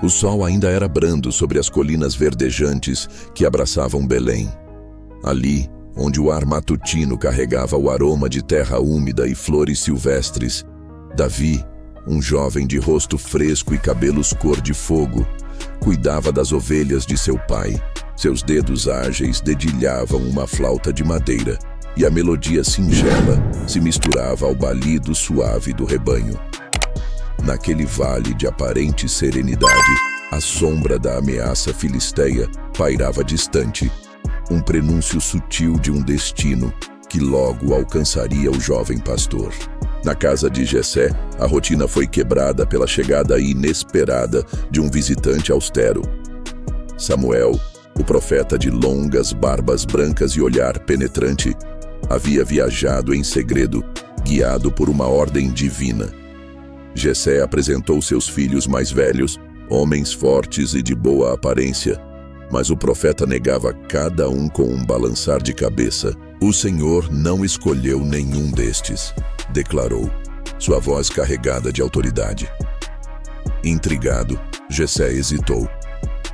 O sol ainda era brando sobre as colinas verdejantes que abraçavam Belém. Ali, onde o ar matutino carregava o aroma de terra úmida e flores silvestres, Davi, um jovem de rosto fresco e cabelos cor de fogo, cuidava das ovelhas de seu pai. Seus dedos ágeis dedilhavam uma flauta de madeira, e a melodia singela se misturava ao balido suave do rebanho. Naquele vale de aparente serenidade, a sombra da ameaça filisteia pairava distante, um prenúncio sutil de um destino que logo alcançaria o jovem pastor. Na casa de Jessé, a rotina foi quebrada pela chegada inesperada de um visitante austero. Samuel, o profeta de longas barbas brancas e olhar penetrante, havia viajado em segredo, guiado por uma ordem divina. Jessé apresentou seus filhos mais velhos, homens fortes e de boa aparência, mas o profeta negava cada um com um balançar de cabeça. "O Senhor não escolheu nenhum destes", declarou, sua voz carregada de autoridade. Intrigado, Jessé hesitou.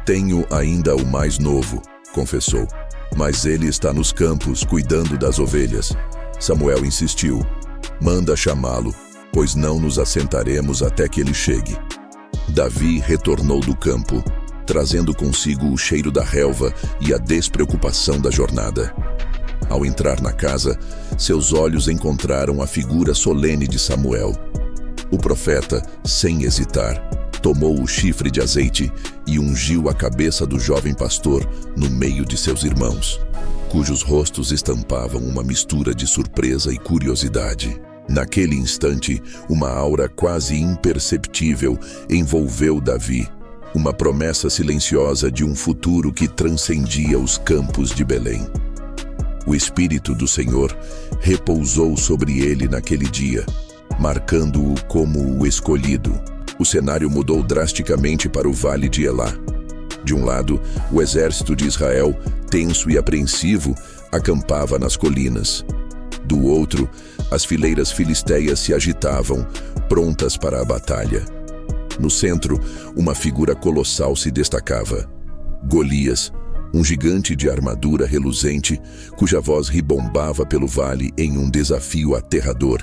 "Tenho ainda o mais novo", confessou, "mas ele está nos campos cuidando das ovelhas." Samuel insistiu: "Manda chamá-lo, pois não nos assentaremos até que ele chegue." Davi retornou do campo, trazendo consigo o cheiro da relva e a despreocupação da jornada. Ao entrar na casa, seus olhos encontraram a figura solene de Samuel. O profeta, sem hesitar, tomou o chifre de azeite e ungiu a cabeça do jovem pastor no meio de seus irmãos, cujos rostos estampavam uma mistura de surpresa e curiosidade. Naquele instante, uma aura quase imperceptível envolveu Davi, uma promessa silenciosa de um futuro que transcendia os campos de Belém. O Espírito do Senhor repousou sobre ele naquele dia, marcando-o como o escolhido. O cenário mudou drasticamente para o Vale de Elá. De um lado, o exército de Israel, tenso e apreensivo, acampava nas colinas. Do outro, as fileiras filisteias se agitavam, prontas para a batalha. No centro, uma figura colossal se destacava: Golias, um gigante de armadura reluzente, cuja voz ribombava pelo vale em um desafio aterrador.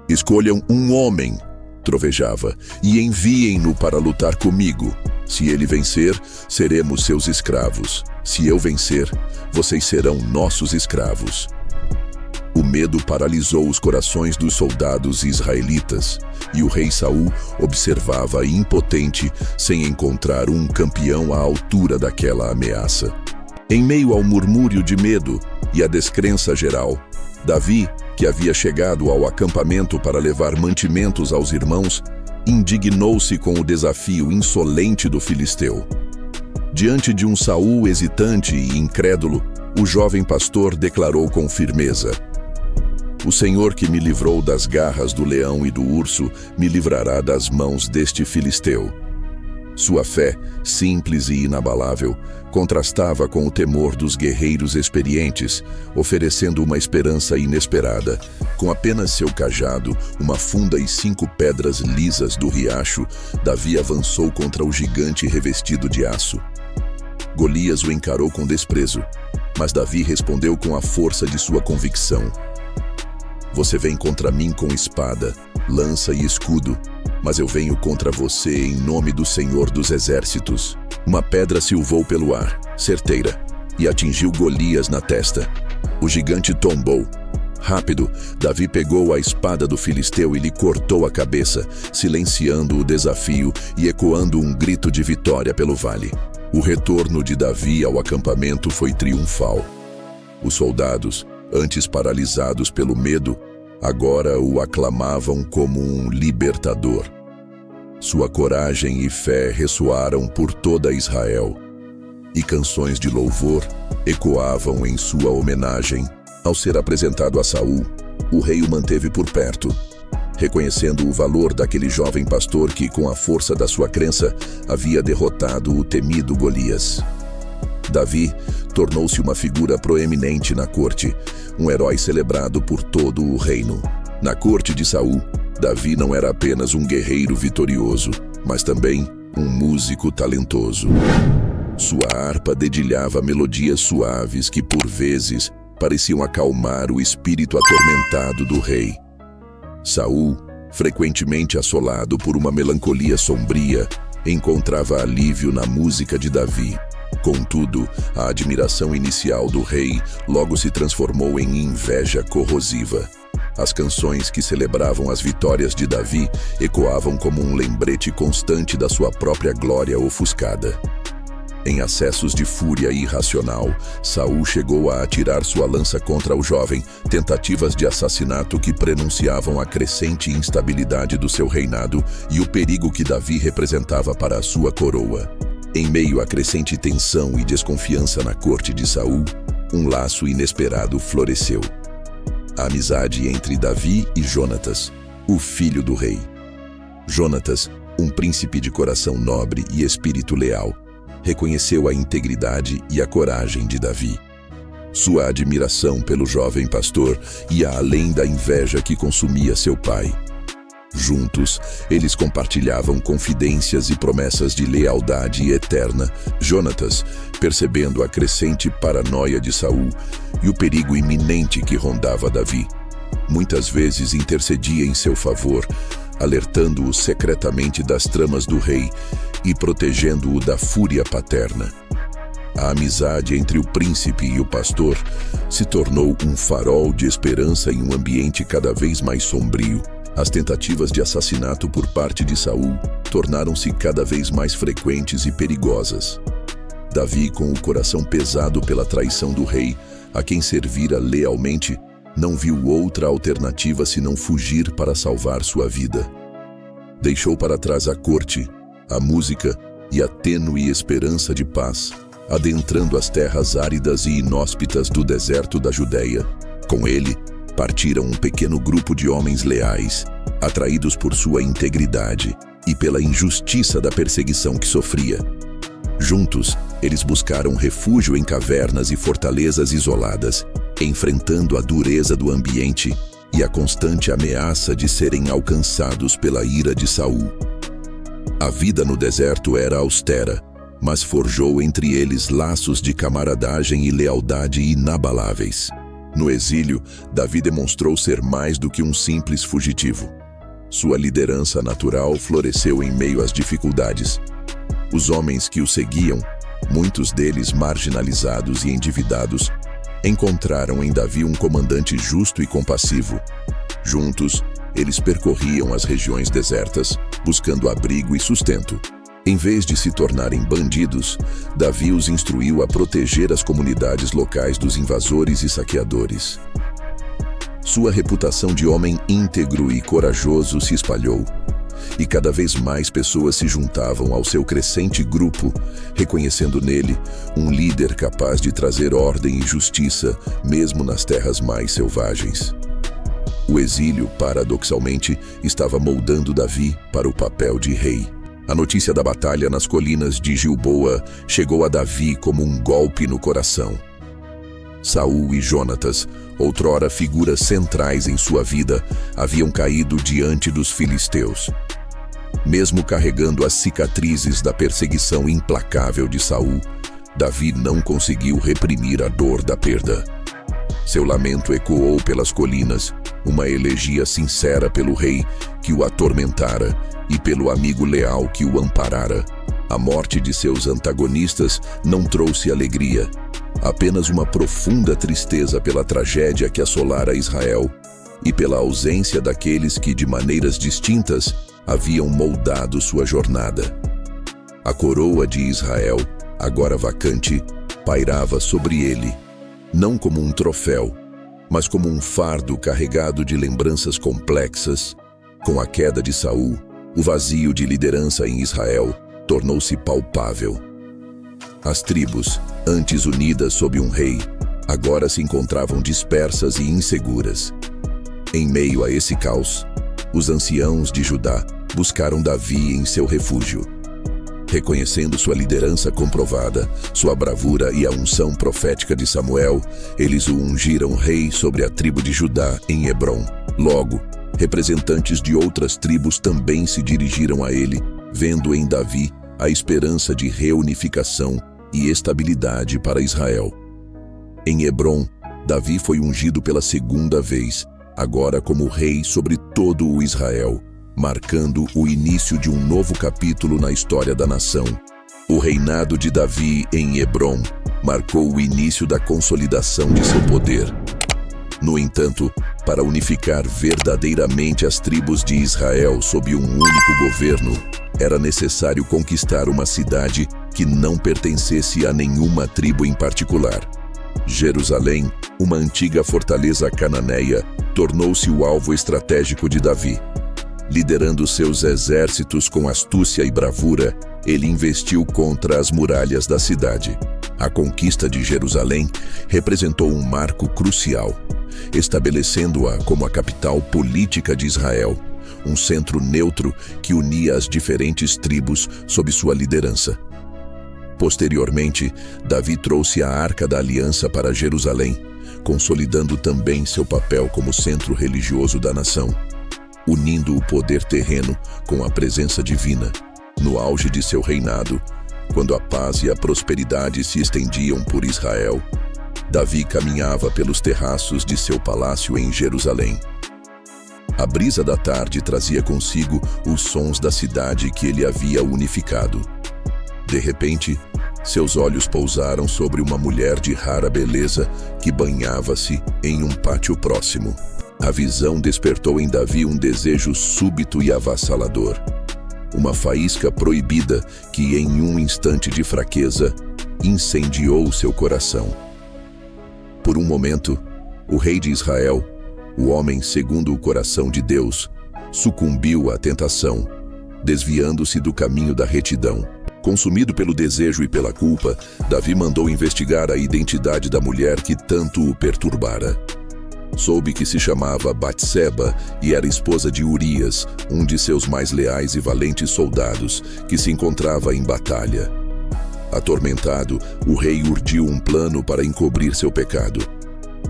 "Escolham um homem", trovejava, "e enviem-no para lutar comigo. Se ele vencer, seremos seus escravos. Se eu vencer, vocês serão nossos escravos." O medo paralisou os corações dos soldados israelitas, e o rei Saul observava impotente, sem encontrar um campeão à altura daquela ameaça. Em meio ao murmúrio de medo e à descrença geral, Davi, que havia chegado ao acampamento para levar mantimentos aos irmãos, indignou-se com o desafio insolente do filisteu. Diante de um Saul hesitante e incrédulo, o jovem pastor declarou com firmeza: "O Senhor que me livrou das garras do leão e do urso, me livrará das mãos deste filisteu." Sua fé, simples e inabalável, contrastava com o temor dos guerreiros experientes, oferecendo uma esperança inesperada. Com apenas seu cajado, uma funda e 5 pedras lisas do riacho, Davi avançou contra o gigante revestido de aço. Golias o encarou com desprezo, mas Davi respondeu com a força de sua convicção: "Você vem contra mim com espada, lança e escudo, mas eu venho contra você em nome do Senhor dos Exércitos." Uma pedra silvou pelo ar, certeira, e atingiu Golias na testa. O gigante tombou. Rápido, Davi pegou a espada do filisteu e lhe cortou a cabeça, silenciando o desafio e ecoando um grito de vitória pelo vale. O retorno de Davi ao acampamento foi triunfal. Os soldados, antes paralisados pelo medo, agora o aclamavam como um libertador. Sua coragem e fé ressoaram por toda Israel, e canções de louvor ecoavam em sua homenagem. Ao ser apresentado a Saul, o rei o manteve por perto, reconhecendo o valor daquele jovem pastor que, com a força da sua crença, havia derrotado o temido Golias. Davi tornou-se uma figura proeminente na corte, um herói celebrado por todo o reino. Na corte de Saul, Davi não era apenas um guerreiro vitorioso, mas também um músico talentoso. Sua harpa dedilhava melodias suaves que, por vezes, pareciam acalmar o espírito atormentado do rei. Saul, frequentemente assolado por uma melancolia sombria, encontrava alívio na música de Davi. Contudo, a admiração inicial do rei logo se transformou em inveja corrosiva. As canções que celebravam as vitórias de Davi ecoavam como um lembrete constante da sua própria glória ofuscada. Em acessos de fúria irracional, Saul chegou a atirar sua lança contra o jovem, tentativas de assassinato que prenunciavam a crescente instabilidade do seu reinado e o perigo que Davi representava para a sua coroa. Em meio à crescente tensão e desconfiança na corte de Saul, um laço inesperado floresceu. A amizade entre Davi e Jonatas, o filho do rei. Jonatas, um príncipe de coração nobre e espírito leal, reconheceu a integridade e a coragem de Davi. Sua admiração pelo jovem pastor ia além da inveja que consumia seu pai. Juntos, eles compartilhavam confidências e promessas de lealdade eterna. Jonatas, percebendo a crescente paranoia de Saul e o perigo iminente que rondava Davi, muitas vezes intercedia em seu favor, alertando-o secretamente das tramas do rei e protegendo-o da fúria paterna. A amizade entre o príncipe e o pastor se tornou um farol de esperança em um ambiente cada vez mais sombrio. As tentativas de assassinato por parte de Saul tornaram-se cada vez mais frequentes e perigosas. Davi, com o coração pesado pela traição do rei, a quem servira lealmente, não viu outra alternativa senão fugir para salvar sua vida. Deixou para trás a corte, a música e a tênue esperança de paz, adentrando as terras áridas e inóspitas do deserto da Judéia. Com ele, partiram um pequeno grupo de homens leais, atraídos por sua integridade e pela injustiça da perseguição que sofria. Juntos, eles buscaram refúgio em cavernas e fortalezas isoladas, enfrentando a dureza do ambiente e a constante ameaça de serem alcançados pela ira de Saul. A vida no deserto era austera, mas forjou entre eles laços de camaradagem e lealdade inabaláveis. No exílio, Davi demonstrou ser mais do que um simples fugitivo. Sua liderança natural floresceu em meio às dificuldades. Os homens que o seguiam, muitos deles marginalizados e endividados, encontraram em Davi um comandante justo e compassivo. Juntos, eles percorriam as regiões desertas, buscando abrigo e sustento. Em vez de se tornarem bandidos, Davi os instruiu a proteger as comunidades locais dos invasores e saqueadores. Sua reputação de homem íntegro e corajoso se espalhou, e cada vez mais pessoas se juntavam ao seu crescente grupo, reconhecendo nele um líder capaz de trazer ordem e justiça, mesmo nas terras mais selvagens. O exílio, paradoxalmente, estava moldando Davi para o papel de rei. A notícia da batalha nas colinas de Gilboa chegou a Davi como um golpe no coração. Saul e Jonatas, outrora figuras centrais em sua vida, haviam caído diante dos filisteus. Mesmo carregando as cicatrizes da perseguição implacável de Saul, Davi não conseguiu reprimir a dor da perda. Seu lamento ecoou pelas colinas, uma elegia sincera pelo rei que o atormentara e pelo amigo leal que o amparara. A morte de seus antagonistas não trouxe alegria, apenas uma profunda tristeza pela tragédia que assolara Israel e pela ausência daqueles que, de maneiras distintas, haviam moldado sua jornada. A coroa de Israel, agora vacante, pairava sobre ele, não como um troféu, mas como um fardo carregado de lembranças complexas. Com a queda de Saul, o vazio de liderança em Israel tornou-se palpável. As tribos, antes unidas sob um rei, agora se encontravam dispersas e inseguras. Em meio a esse caos, os anciãos de Judá buscaram Davi em seu refúgio. Reconhecendo sua liderança comprovada, sua bravura e a unção profética de Samuel, eles o ungiram rei sobre a tribo de Judá em Hebrom. Logo, representantes de outras tribos também se dirigiram a ele, vendo em Davi a esperança de reunificação e estabilidade para Israel. Em Hebrom, Davi foi ungido pela segunda vez, agora como rei sobre todo o Israel, marcando o início de um novo capítulo na história da nação. O reinado de Davi em Hebrom marcou o início da consolidação de seu poder. No entanto, para unificar verdadeiramente as tribos de Israel sob um único governo, era necessário conquistar uma cidade que não pertencesse a nenhuma tribo em particular. Jerusalém, uma antiga fortaleza cananeia, tornou-se o alvo estratégico de Davi. Liderando seus exércitos com astúcia e bravura, ele investiu contra as muralhas da cidade. A conquista de Jerusalém representou um marco crucial, estabelecendo-a como a capital política de Israel, um centro neutro que unia as diferentes tribos sob sua liderança. Posteriormente, Davi trouxe a Arca da Aliança para Jerusalém, consolidando também seu papel como centro religioso da nação, unindo o poder terreno com a presença divina. No auge de seu reinado, quando a paz e a prosperidade se estendiam por Israel, Davi caminhava pelos terraços de seu palácio em Jerusalém. A brisa da tarde trazia consigo os sons da cidade que ele havia unificado. De repente, seus olhos pousaram sobre uma mulher de rara beleza que banhava-se em um pátio próximo. A visão despertou em Davi um desejo súbito e avassalador. Uma faísca proibida que, em um instante de fraqueza, incendiou seu coração. Por um momento, o rei de Israel, o homem segundo o coração de Deus, sucumbiu à tentação, desviando-se do caminho da retidão. Consumido pelo desejo e pela culpa, Davi mandou investigar a identidade da mulher que tanto o perturbara. Soube que se chamava Batseba e era esposa de Urias, um de seus mais leais e valentes soldados, que se encontrava em batalha. Atormentado, o rei urdiu um plano para encobrir seu pecado.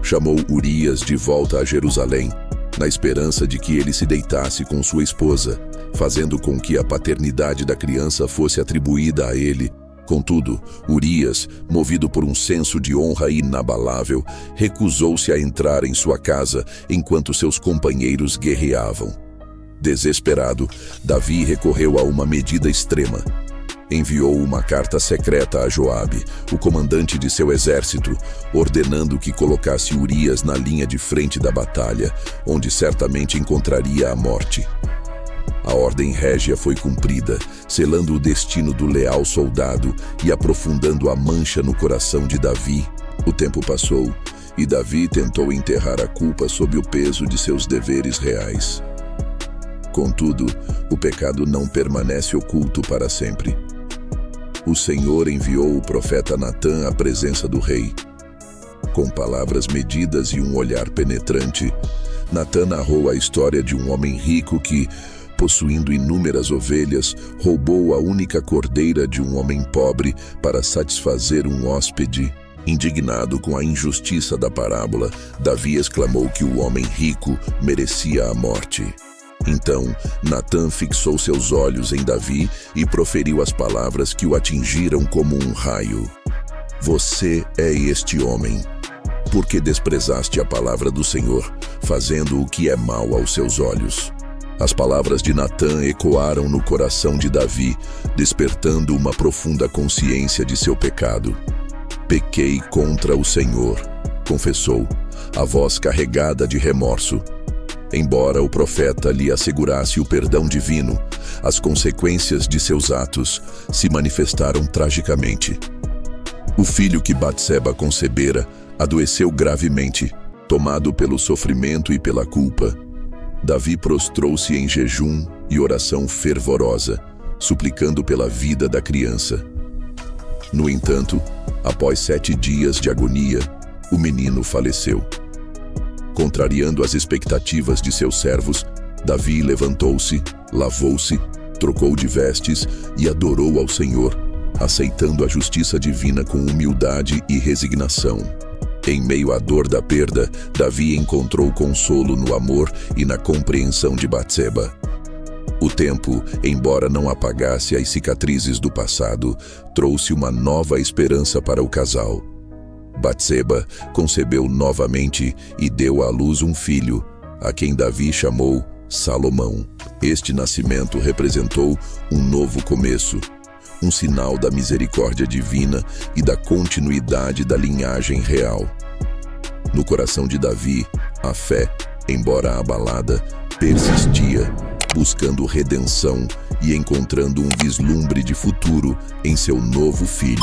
Chamou Urias de volta a Jerusalém, na esperança de que ele se deitasse com sua esposa, fazendo com que a paternidade da criança fosse atribuída a ele. Contudo, Urias, movido por um senso de honra inabalável, recusou-se a entrar em sua casa enquanto seus companheiros guerreavam. Desesperado, Davi recorreu a uma medida extrema. Enviou uma carta secreta a Joabe, o comandante de seu exército, ordenando que colocasse Urias na linha de frente da batalha, onde certamente encontraria a morte. A ordem régia foi cumprida, selando o destino do leal soldado e aprofundando a mancha no coração de Davi. O tempo passou e Davi tentou enterrar a culpa sob o peso de seus deveres reais. Contudo, o pecado não permanece oculto para sempre. O Senhor enviou o profeta Natã à presença do rei. Com palavras medidas e um olhar penetrante, Natã narrou a história de um homem rico que, possuindo inúmeras ovelhas, roubou a única cordeira de um homem pobre para satisfazer um hóspede. Indignado com a injustiça da parábola, Davi exclamou que o homem rico merecia a morte. Então, Natã fixou seus olhos em Davi e proferiu as palavras que o atingiram como um raio. Você é este homem, porque desprezaste a palavra do Senhor, fazendo o que é mal aos seus olhos. As palavras de Natã ecoaram no coração de Davi, despertando uma profunda consciência de seu pecado. Pequei contra o Senhor, confessou, a voz carregada de remorso. Embora o profeta lhe assegurasse o perdão divino, as consequências de seus atos se manifestaram tragicamente. O filho que Batseba concebera adoeceu gravemente, tomado pelo sofrimento e pela culpa. Davi prostrou-se em jejum e oração fervorosa, suplicando pela vida da criança. No entanto, após 7 dias de agonia, o menino faleceu. Contrariando as expectativas de seus servos, Davi levantou-se, lavou-se, trocou de vestes e adorou ao Senhor, aceitando a justiça divina com humildade e resignação. Em meio à dor da perda, Davi encontrou consolo no amor e na compreensão de Batseba. O tempo, embora não apagasse as cicatrizes do passado, trouxe uma nova esperança para o casal. Batseba concebeu novamente e deu à luz um filho, a quem Davi chamou Salomão. Este nascimento representou um novo começo, um sinal da misericórdia divina e da continuidade da linhagem real. No coração de Davi, a fé, embora abalada, persistia, buscando redenção e encontrando um vislumbre de futuro em seu novo filho.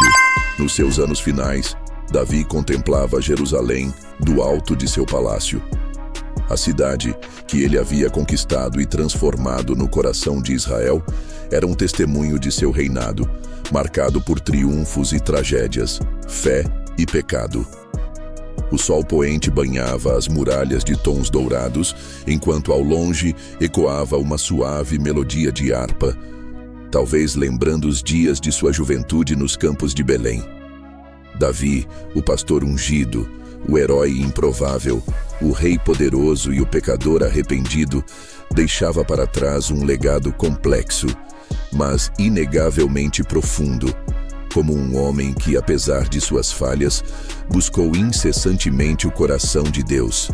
Nos seus anos finais, Davi contemplava Jerusalém do alto de seu palácio. A cidade, que ele havia conquistado e transformado no coração de Israel, era um testemunho de seu reinado, marcado por triunfos e tragédias, fé e pecado. O sol poente banhava as muralhas de tons dourados, enquanto ao longe ecoava uma suave melodia de harpa, talvez lembrando os dias de sua juventude nos campos de Belém. Davi, o pastor ungido, o herói improvável, o rei poderoso e o pecador arrependido, deixava para trás um legado complexo, mas inegavelmente profundo, como um homem que, apesar de suas falhas, buscou incessantemente o coração de Deus.